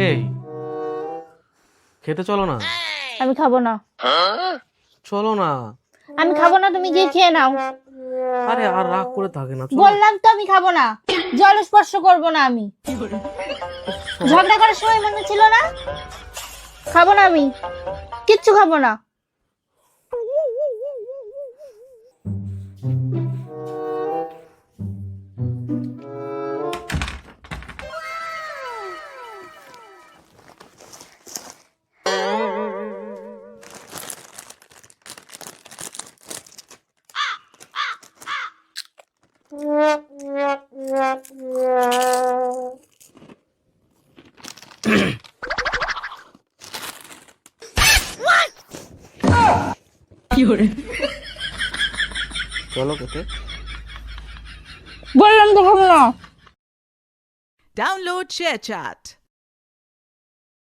এই খেতে চলো না। আমি খাবো না। চলো না। আমি খাবো না, তুমি গিয়ে খেয়ে নাও। আরে আর রাগ করে থাকে না, চলো। বললাম তো আমি খাবো না, জল স্পর্শ করবো না আমি। ঝগড়া করার সময় মনে ছিল না? খাবো না আমি, কিচ্ছু খাবো না। চলো খেতে। বললাম তো খাবো না। Download ShareChat.